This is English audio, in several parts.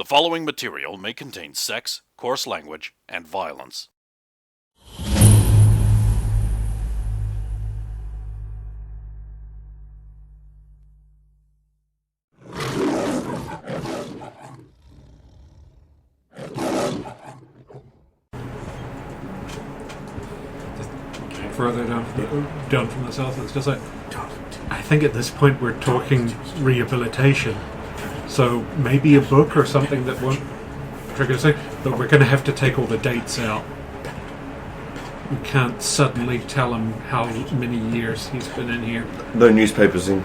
following material may contain sex, coarse language, and violence. Further down from the south, it's just like, I think at this point we're talking rehabilitation. So maybe a book or something that won't trigger us, but we're going to have to take all the dates out. We can't suddenly tell him how many years he's been in here. No newspapers in.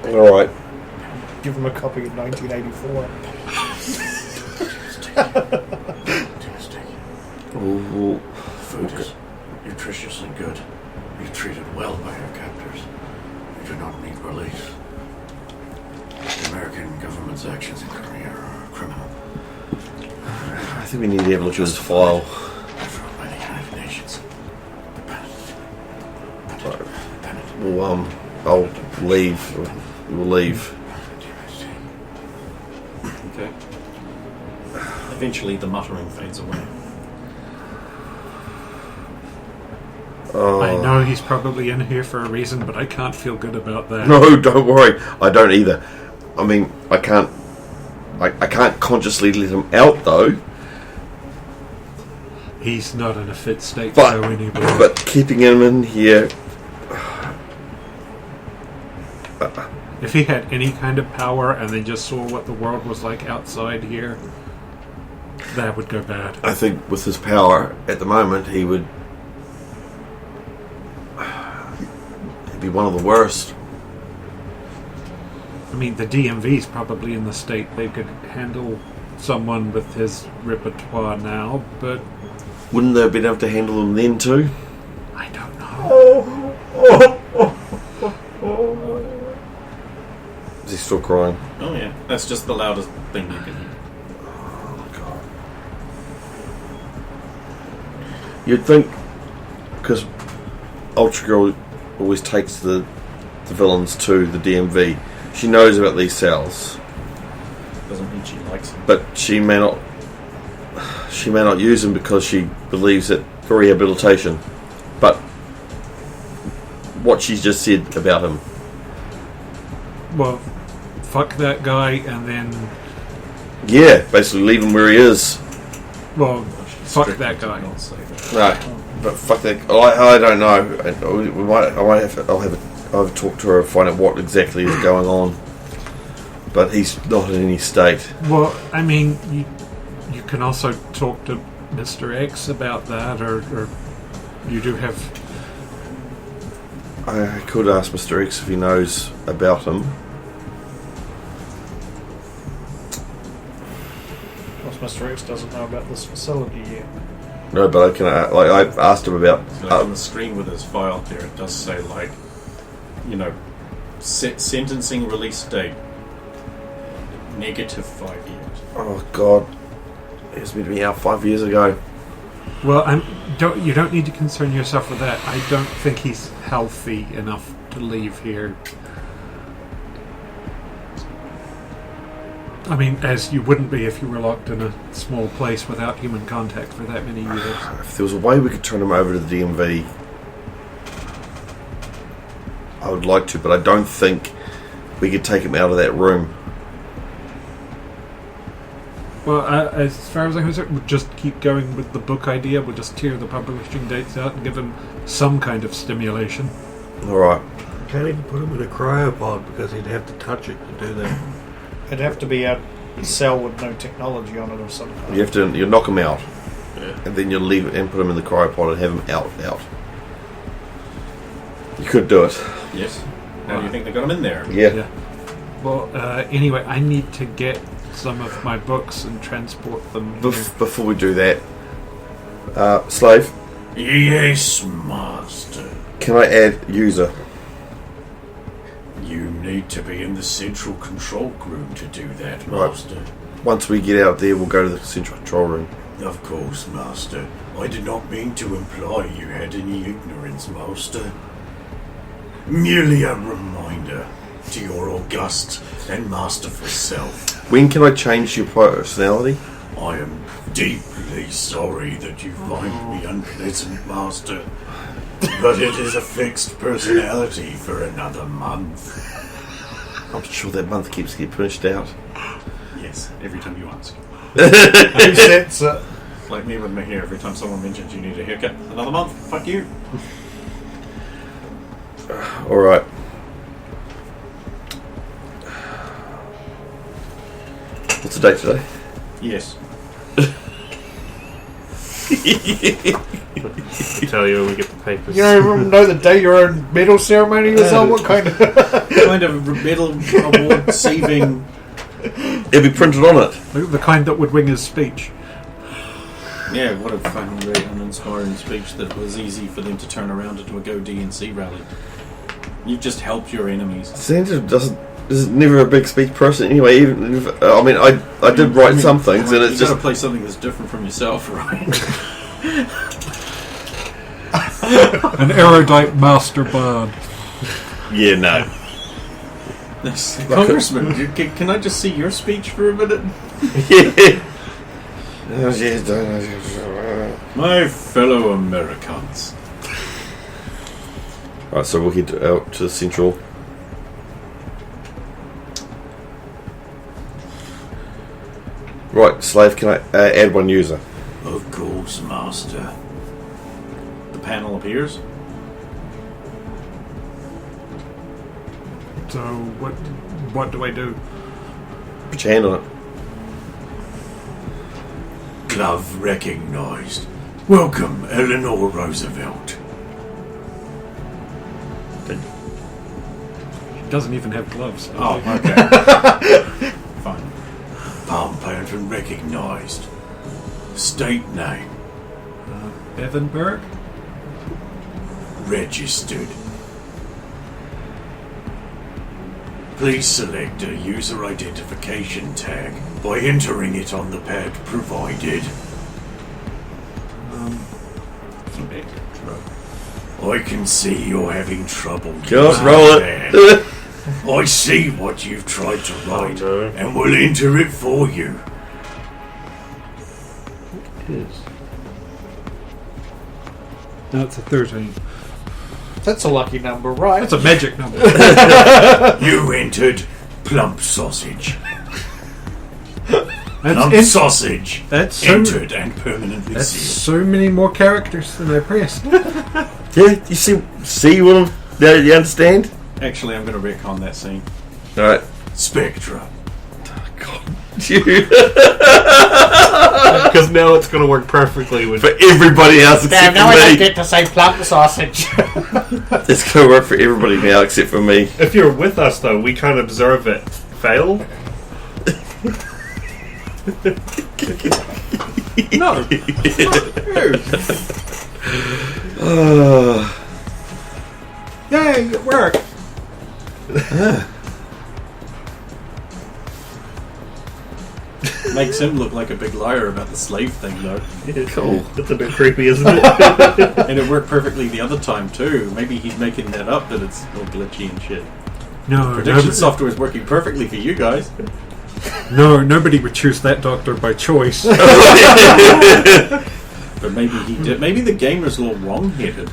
Alright. Give him a copy of 1984. Ooh, Food is nutritious and good. You're treated well by your captors. You do not need release. The American government's actions in Korea are criminal. I think we need to be able to choose a file. By the United Nations. Well, I'll leave. We'll leave. Okay. Eventually the muttering fades away. I know he's probably in here for a reason, but I can't feel good about that. No, don't worry. I don't either. I mean, I can't consciously let him out though. He's not in a fit state to go anywhere. But keeping him in here. If he had any kind of power and they just saw what the world was like outside here, that would go bad. I think with his power at the moment, he would. He'd be one of the worst. I mean, the DMV's probably in the state they could handle someone with his repertoire now, but Wouldn't they have been able to handle him then too? I don't know. Is he still crying? Oh yeah, that's just the loudest thing you can hear. Oh god. You'd think, because Ultra Girl always takes the villains to the DMV, she knows about these cells, Doesn't mean she likes him. but she may not use them because she believes it for rehabilitation. But what she's just said about him. Well, fuck that guy and then... Yeah, basically leave him where he is. Well, fuck that guy. Not say that. No, but fuck that. I don't know. I'll have a talk to her and find out what exactly is going on. But he's not in any state. Well, I mean, you can also talk to Mr. X about that, or you do have... I could ask Mr. X if he knows about him. Mr. X doesn't know about this facility yet. No, but I can. I've asked him about. Like on the screen with his file there, it does say like, sentencing release date -5 years. Oh God, he was meant to be out 5 years ago. Well, you don't need to concern yourself with that. I don't think he's healthy enough to leave here. I mean, as you wouldn't be if you were locked in a small place without human contact for that many years. If there was a way we could turn him over to the DMV, I would like to, but I don't think we could take him out of that room. Well, as far as I'm concerned, we'll just keep going with the book idea. We'll just tear the publishing dates out and give him some kind of stimulation. Alright. Can't even put him in a cryopod because he'd have to touch it to do that. It'd have to be a cell with no technology on it or something. You knock him out, Yeah. and then you leave it and put him in the cryopod and have him out. You could do it. Yes. How do you think they got him in there? Yeah. Well, anyway, I need to get some of my books and transport them here. Before we do that, Slave, Yes, Master. can I add user? You need to be in the central control room to do that, Right. Master. Once we get out there, we'll go to the central control room. Of course, Master. I did not mean to imply you had any ignorance, Master. Merely a reminder. to your august and masterful self. When can I change your personality? I am deeply sorry that you find me unpleasant, Master. But it is a fixed personality for another month. I'm sure that month keeps getting pushed out. Yes, every time you ask. Who sets it? Like me with my hair, every time someone mentions you need a haircut, another month, fuck you. Alright. What's the date today? Yes. Tell you when we get the papers. You don't even know the day your own medal ceremony was on? What kind of... Kind of medal award saving. It'll be printed on it. The kind that would wing his speech. Yeah, what a fucking great and inspiring speech that was easy for them to turn around into a Go DNC rally. You've just helped your enemies. Santa is never a big speech person anyway. Even if, I did write some things, and it's you just gotta play something that's different from yourself, right? An erudite master bard. yeah, no. Congressman, can I just see your speech for a minute? My fellow Americans. Right, so we'll head out to the central. Right, slave, can I add one user? Of course, Master. The panel appears. So what do I do? Put your hand on it. Glove recognized. Welcome, Eleanor Roosevelt. He doesn't even have gloves. Oh, okay. Fine. Palm pattern recognized. State name. Evanberg? Registered. Please select a user identification tag by entering it on the pad provided. I can see you're having trouble. Just using roll that. it. I see what you've tried to write, no. and will enter it for you. No, it's a 13. That's a lucky number, right? That's a magic number. You entered plump sausage. Plump That's sausage that's so, entered and permanently that's sealed. so many more characters than I pressed. Yeah, you see what I'm... You understand? Actually, I'm going to retcon that scene. Alright. Spectra. Because now it's going to work perfectly with. For everybody else except Damn, now I for don't me. get to say plump sausage. It's going to work for everybody now except for me. If you're with us, though, we can't observe it fail. No. Yay, it worked! Makes him look like a big liar about the slave thing, though. Cool. That's a bit creepy, isn't it? And it worked perfectly the other time, too. Maybe he's making that up, that it's all glitchy and shit. No, Prediction software is working perfectly for you guys. no, nobody would choose that doctor by choice. But maybe he did. Maybe the gamer's a little wrong-headed.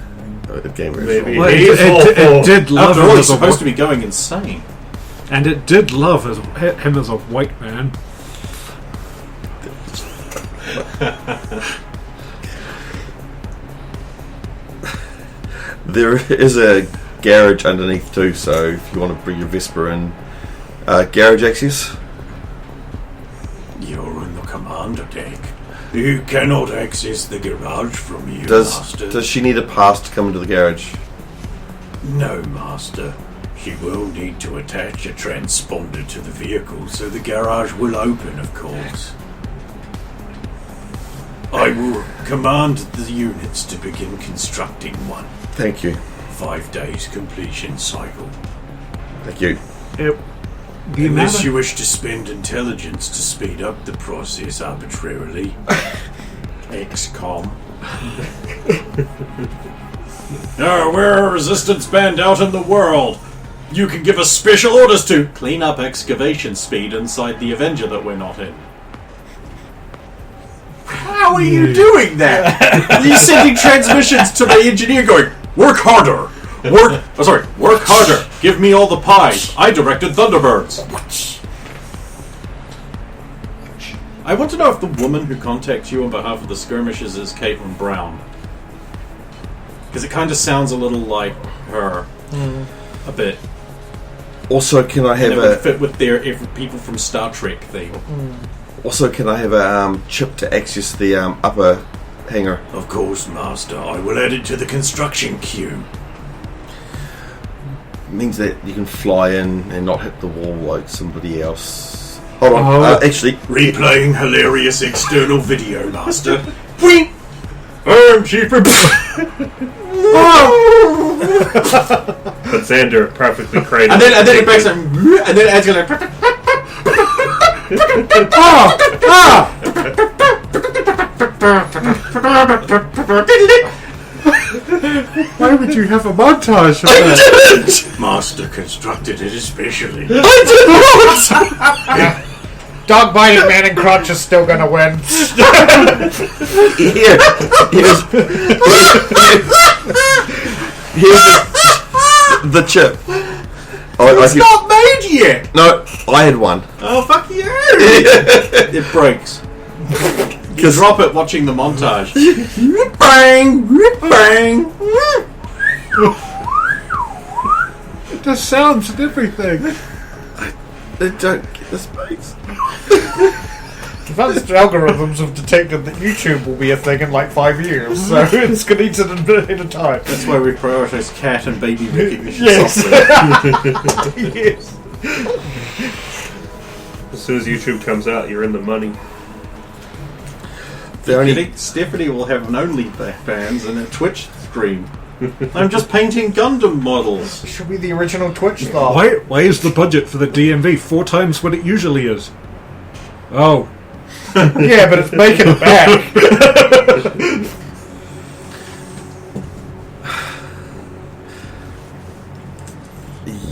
The gamer is Maybe. wrong. Well, He's it did love After him all, as he's a supposed to whi- be going insane. and it did love him as a white man. There is a garage underneath too, so if you want to bring your Vesper in, garage access. You're on the commander deck. You cannot access the garage from here, Master. Does she need a pass to come into the garage? No, Master. She will need to attach a transponder to the vehicle, so the garage will open, of course. I will command the units to begin constructing one. Thank you. 5 days completion cycle. Thank you. Yep. The Unless amount you wish to spend intelligence to speed up the process arbitrarily. XCOM. We're a resistance band out in the world. You can give us special orders to clean up excavation speed inside the Avenger that we're not in. How are you doing that? You're sending transmissions to the engineer going, work harder. Work harder. Give me all the pies. I directed Thunderbirds. I want to know if the woman who contacts you on behalf of the skirmishes is Caitlin Brown. Because it kind of sounds a little like her. A bit. Also, can I have and it would fit with their people from Star Trek theme. Also, can I have a chip to access the upper hangar? Of course, Master. I will add it to the construction queue. Means that you can fly in and not hit the wall like somebody else. Hold on, actually... Replaying hilarious external video, Master. Chief. But Xander perfectly cradled. And then it breaks and then Ed's gonna Why would you have a montage of that? Master constructed it especially. Dog biting man and crotch is still gonna win. Here's the chip. It's not made yet! No, I had one. Oh, fuck you! It breaks. You drop it watching the montage. Bang! Bang! The sounds and everything. They don't get the space. Advanced algorithms have detected that YouTube will be a thing in like 5 years, so it's going to need a bit at a time. That's why we prioritise cat and baby recognition Yes. software. Yes. As soon as YouTube comes out, you're in the money. Stephanie will have an OnlyFans and a Twitch stream. I'm just painting Gundam models. Should be the original Twitch star. Why is the budget for the DMV 4 times what it usually is? Oh. Yeah, but it's making it back.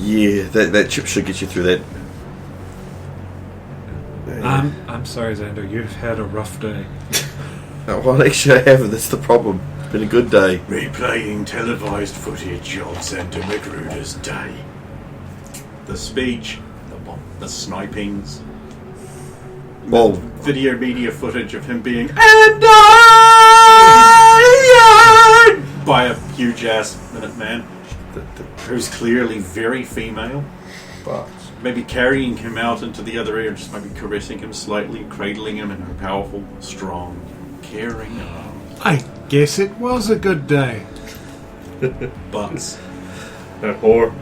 Yeah, that chip should get you through that. I'm sorry, Xander. You've had a rough day. Well, actually, I haven't. That's the problem. It's been a good day. Replaying televised footage of Santa Magruder's day. The speech, the snipings, Well, video media footage of him being by a huge ass Minuteman who's clearly very female. But Maybe carrying him out into the other area, just maybe caressing him slightly, cradling him in her powerful, strong, caring arms. I guess it was a good day. Butts. That whore.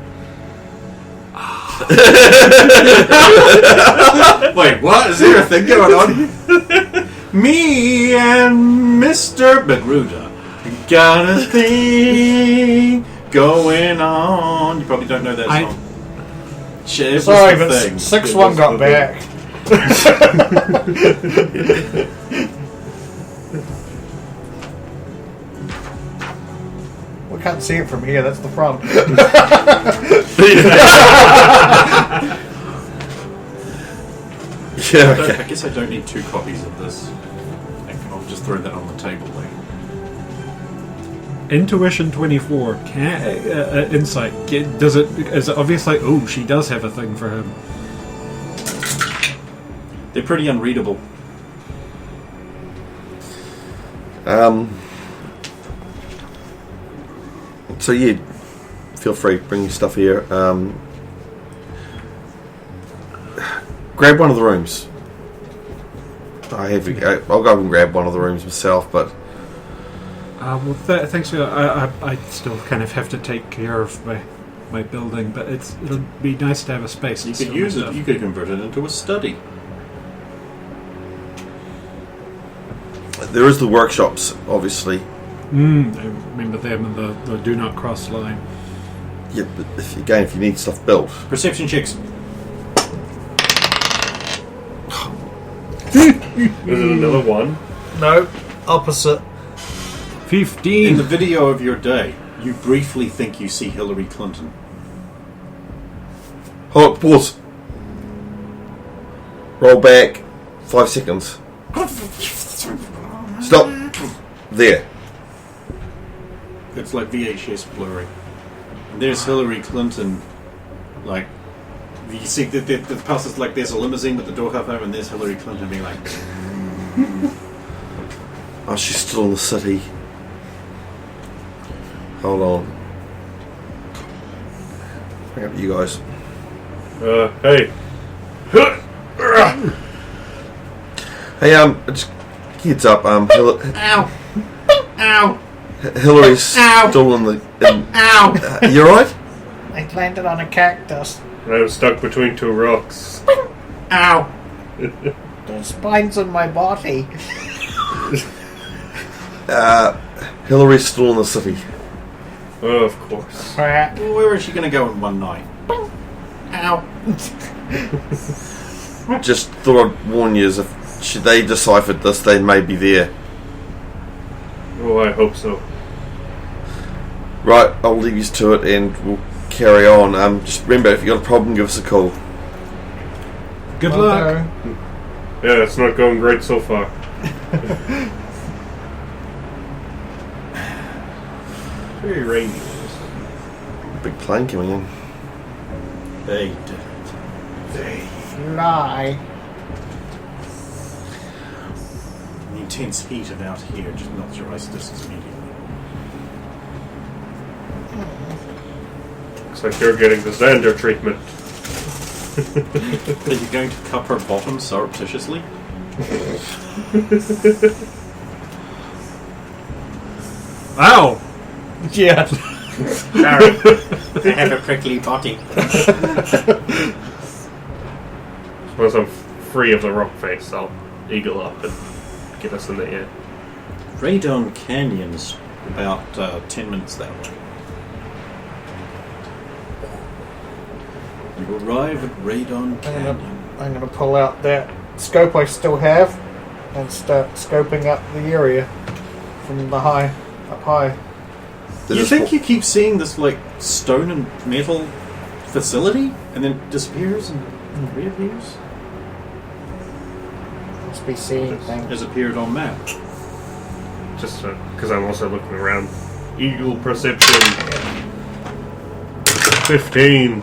Wait, what? Is there a thing going on here? Me and Mr. Magruder got a thing going on. You probably don't know that song. Shit, it sorry, was the but thing. 6-1 got back. We can't see it from here, that's the front. yeah, okay. I guess I don't need 2 copies of this. I'll just throw that on the table later. Intuition 24. Insight. Is it obvious like, oh, she does have a thing for him? They're pretty unreadable. So yeah, feel free, bring your stuff here. Grab one of the rooms. I'll go and grab one of the rooms myself, but Thanks. I still kind of have to take care of my building, but it'll be nice to have a space. You to could store use my it. stuff. You could convert it into a study. there is the workshops, obviously. I remember them and the do not cross line. Yeah, but if you need stuff built. Perception checks. Is it another one? No, opposite. 15. In the video of your day, you briefly think you see Hillary Clinton. Hold on, pause. Roll back 5 seconds. Stop. There. It's like VHS blurring. And there's Hillary Clinton, like, you see the passes like there's a limousine with the door half open, and there's Hillary Clinton being like, Oh, she's still in the city. Hold on. Bring up you guys. Hey. Hey, just heads up. ow, ow, Hillary's still in the. ow. You alright? I landed on a cactus. I was stuck between two rocks. Ow. There's spines on my body. Hillary's still in the city. Oh, of course. Crap. Well, where is she going to go in one night? Ow. Just thought I'd warn you, if they deciphered this, they may be there. Oh, I hope so. Right, I'll leave you to it and we'll carry on. Just remember, if you got a problem, give us a call. Good luck. Yeah, it's not going great so far. Very rainy. Big plane coming in. They did it. They. Fly. The intense heat of out here just melts your ice discs immediately. Looks like you're getting the Xander treatment. Are you going to cup her bottom surreptitiously? Ow! Yeah. Sorry. I have a prickly body. Once I'm free of the rock face, I'll eagle up and get us in the air. Radon Canyon's about 10 minutes that way. You arrive at Radon Canyon. I'm gonna pull out that scope I still have and start scoping up the area from the up high. You think you keep seeing this like stone and metal facility and then it disappears and reappears? Must be seeing things. Has appeared on map. Just because I'm also looking around. Eagle perception. 15.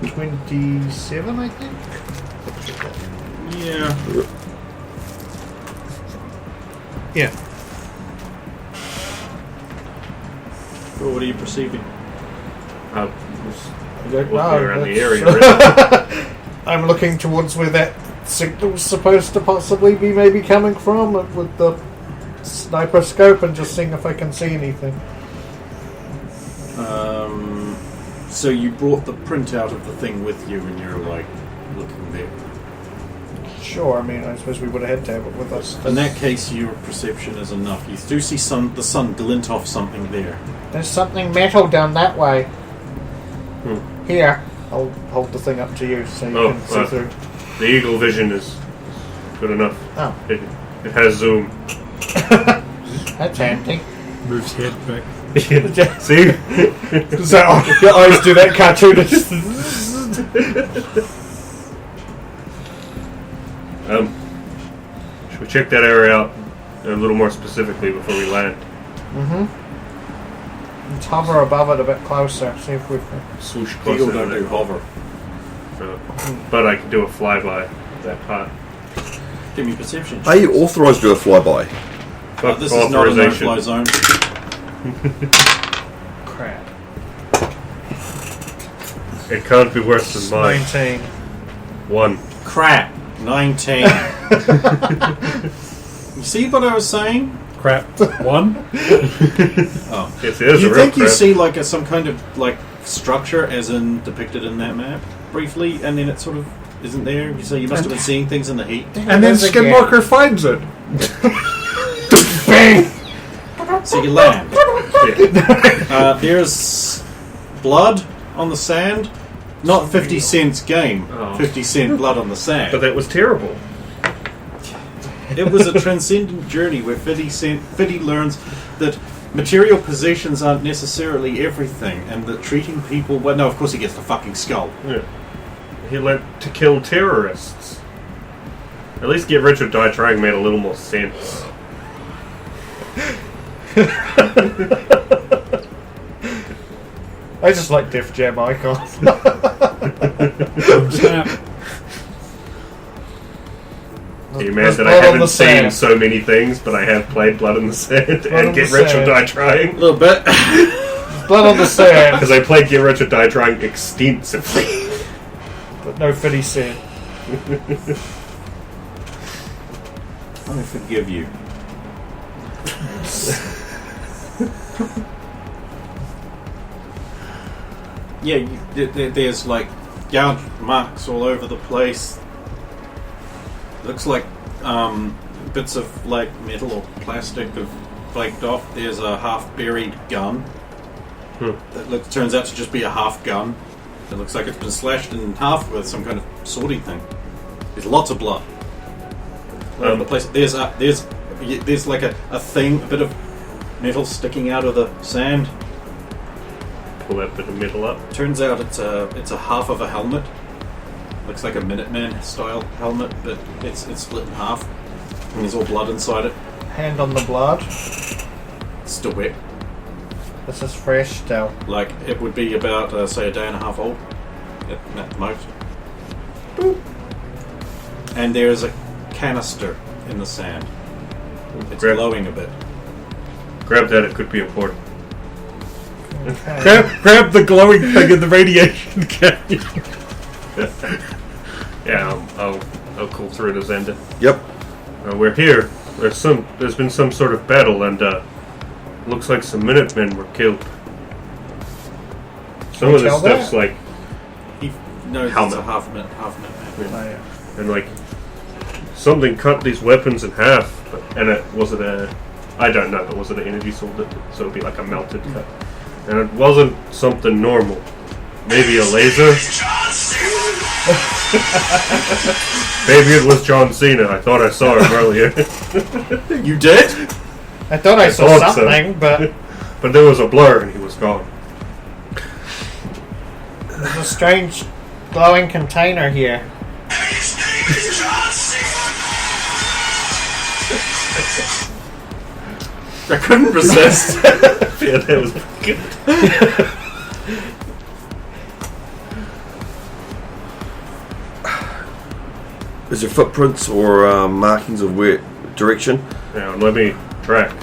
27, I think. Yeah. Yeah. Well, what are you perceiving? I was looking No, around the that's- area. Really. I'm looking towards where that signal's supposed to possibly be maybe coming from with the sniper scope and just seeing if I can see anything. So you brought the printout of the thing with you and you're like looking there. Sure, I mean, I suppose we would have had to have it with us. In that case, your perception is enough. You do see the sun glint off something there. There's something metal down that way. Hmm. Here, I'll hold the thing up to you so you can see through. The eagle vision is good enough. Oh. It has zoom. That's handy. Moves head back. See? So your eyes do that cartoonish. Should we check that area out a little more specifically before we land? Mm-hmm. Let's hover above it a bit closer. See if we can. Swoosh Eagle closer don't to do it. hover. But I can do a flyby that high. Give me perception. Are you authorised to do a flyby? Fuck This is not a authorization. no-fly zone. Crap. It can't be worse than mine. 19. 1. Crap. 19. You see what I was saying? Crap. 1. Oh. Yes, it is a You real think you crap. see like some kind of like structure as in depicted in that map briefly, and then it sort of isn't there? You say you must have been seeing things in the heat. And then Skinwalker finds it. Bang! So you land. Yeah. There's blood on the sand. Not 50 cents game. Oh. 50-cent blood on the sand. But that was terrible. It was a transcendent journey where Fiddy learns that material possessions aren't necessarily everything, and that treating people... Well, no, of course he gets the fucking skull. Yeah. He learned to kill terrorists. At least Get Rich or Die Trying made a little more sense. I just like Def Jam icons. Are you mad that I haven't seen so many things, but I have played Blood in the Sand and Get Rich or Die Trying? A little bit. Blood on the Sand. Because I played Get Rich or Die Trying extensively. But no 50 Cent. I forgive you. Yeah, there's like gouge marks all over the place. Looks like bits of like metal or plastic have flaked off. There's a half-buried gun that turns out to just be a half gun. It looks like it's been slashed in half with some kind of swordy thing. There's lots of blood all over the place. There's like a thing, a bit of metal sticking out of the sand. Pull that bit of metal up. Turns out it's a half of a helmet. Looks like a Minuteman style helmet, but it's split in half. And there's all blood inside it. Hand on the blood. It's still wet. This is fresh still. Like it would be about say a day and a half old at the most. Boop. And there's a canister in the sand. It's glowing a bit. Grab that, it could be important. Okay. Grab the glowing thing in the radiation canyon. Yeah, I'll call through to Xander. Yep. We're here. There's been some sort of battle, and looks like some Minutemen were killed. Some of this stuff's like He knows helmet. it's a half minute man. And like something cut these weapons in half, and was it an energy sword? So it'd be like a melted cut, and it wasn't something normal. Maybe a laser. Maybe it was John Cena. I thought I saw him earlier. You did? I thought I saw thought so. something, but But there was a blur, and he was gone. there's a strange glowing container here. I couldn't resist. Yeah, that was good. Is there footprints or markings of where direction? Now let me track.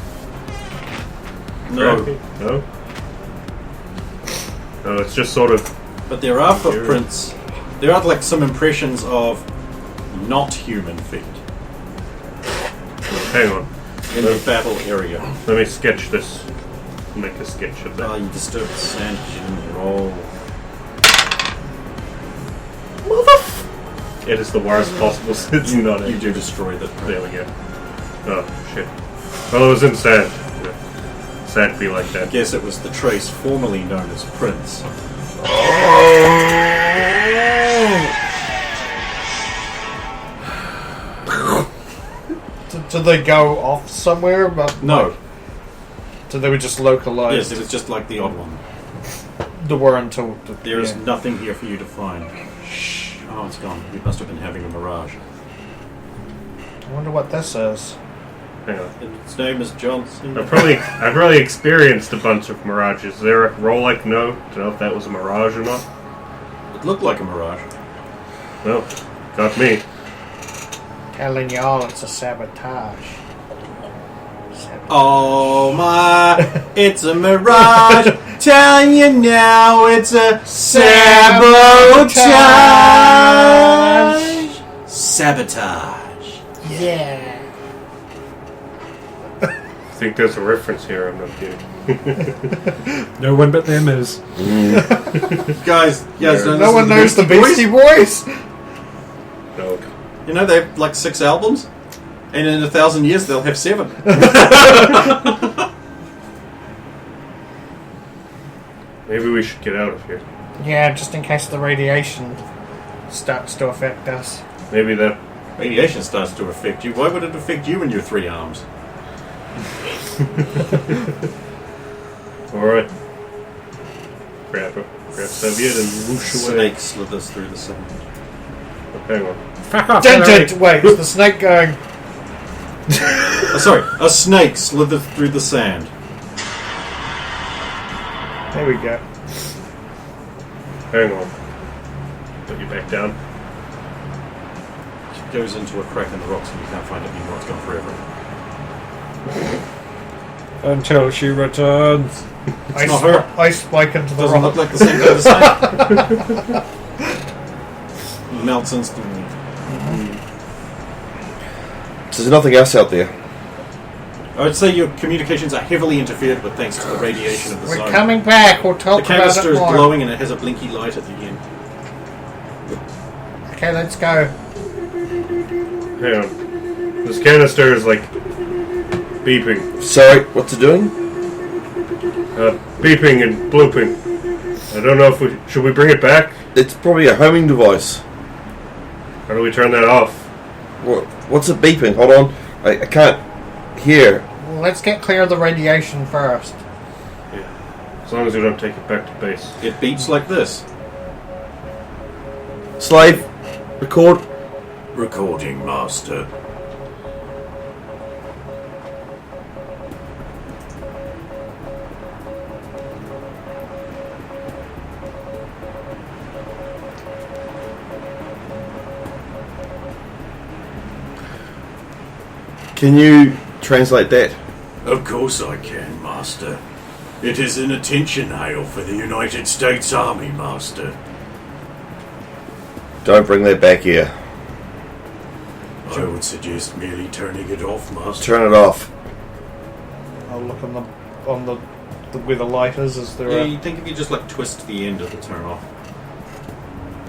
No. No. No, it's just sort of. But there are footprints. There are like some impressions of not human feet Hang on. in the battle area. Let me sketch this. Make a sketch of that. Oh, you disturbed the sand. You didn't roll. It is the worst possible since not You it. do destroy the print. There we go. Oh, shit. Well, it was in sand. Yeah. Sand be like I that. guess it was the trace formerly known as Prince. Did they go off somewhere? But No. So they were just localized. Yes, it was just like the odd one. The were until There is nothing here for you to find. Shh. Oh, it's gone. We must have been having a mirage. I wonder what this is. Hang on. Its name is Johnson. I've probably experienced a bunch of mirages. Is there a roll like no to know if that was a mirage or not? It looked like a mirage. No. Got me. Telling y'all it's a sabotage. Oh my, it's a mirage. Telling you now it's a sabotage. Sabotage. Yeah. I think there's a reference here, I'm not kidding. No one but them is. Guys, don't No listen one to knows the Beastie Boys. No. You know, they have like 6 albums, and in 1,000 years they'll have 7. Maybe we should get out of here. Yeah, just in case the radiation starts to affect us. Maybe that. Radiation starts to affect you. Why would it affect you and your 3 arms? Alright. Grab Soviet and whoosh away. Snake slithers through the sand. Oh, hang on. Fuck off, Wait, is the snake going? Sorry, a snake slithers through the sand. There we go. Hang on. Put you back down. It goes into a crack in the rocks and you can't find it anymore. It's gone forever. Until she returns. I not her. spike into the Doesn't rock. look like the same kind of snake. Melts instantly. So there's nothing else out there. I would say your communications are heavily interfered with thanks to the radiation of the We're zone. coming back. We'll The talk about canister it is more. glowing and it has a blinky light at the end. Okay, let's go. Hang on. This canister is like beeping. Sorry, what's it doing? Beeping and blooping. I don't know if we... Should we bring it back? It's probably a homing device. How do we turn that off? What's it beeping? Hold on. I can't hear. Well, let's get clear of the radiation first. Yeah. As long as we don't take it back to base. It beeps like this. Slave, record. Recording master. Can you translate that? Of course I can, master. It is an attention hail for the United States Army, master. Don't bring that back here. I would suggest merely turning it off, master. Turn it off. I'll look on the where the light is. Is there Yeah, a... you think if you just like twist the end of the turn off.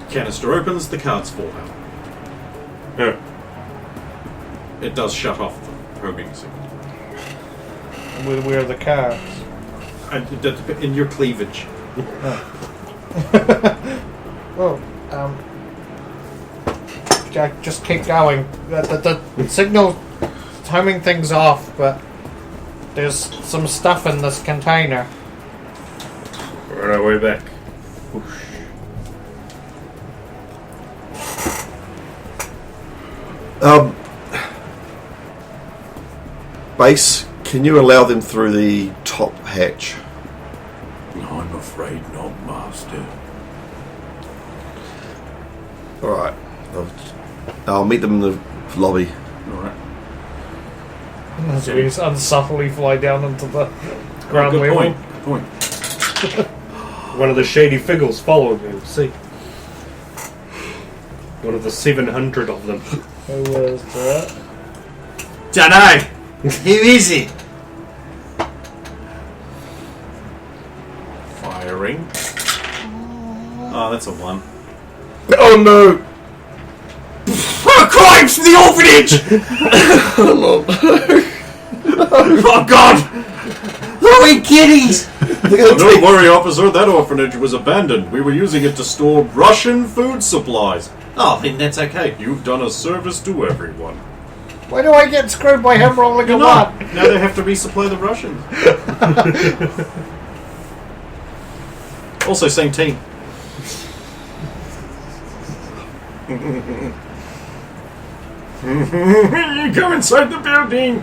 Canister opens, the cards fall out. Yeah. It does shut off the homing signal. Where are the cards? In your cleavage. Well, just keep going. The signal homing things off, but there's some stuff in this container. We're on our way back. Whoosh. Base, can you allow them through the top hatch? I'm afraid not, master. Alright. I'll meet them in the lobby. Alright. As we unsubtly fly down into the ground Good level. point. Good point. One of the shady figures following him. See? One of the 700 of them. Who was that? Dunno! Who is it? Firing. Oh, that's a 1. Oh no! Crimes from the orphanage! Oh God! Are we kiddies? Don't worry, officer. That orphanage was abandoned. We were using it to store Russian food supplies. Oh, then that's okay. You've done a service to everyone. Why do I get screwed by him rolling a You're one? not. Now they have to resupply the Russians. Also, same team. Come inside the building.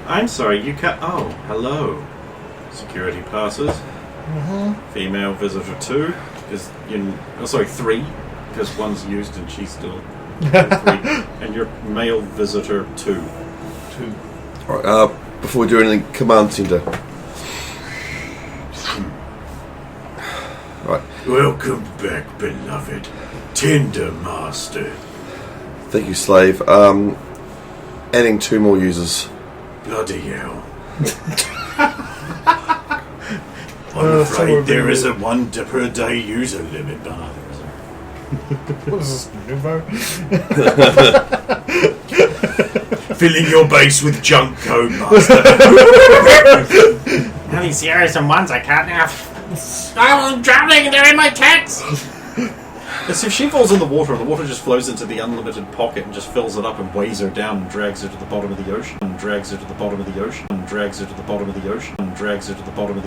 I'm sorry, you can't. Oh, hello. Security passes. Female visitor 2 is in. Oh, sorry, 3 because one's used and she's still 3. And your male visitor 2. Alright, before we do anything, command center. Right. Welcome back, beloved. Tender master. Thank you, slave. Adding 2 more users. Bloody hell. I'm afraid there is a 1 per day user limit. What is this, Nuvo? Filling your base with junk code, master. How many zeros and ones I can't now? I'm drowning and they're in my text! Because if she falls in the water and the water just flows into the unlimited pocket and just fills it up and weighs her down and drags her to the bottom of the ocean, and drags her to the bottom of the ocean, and drags her to the bottom of the ocean, and drags her to the bottom of the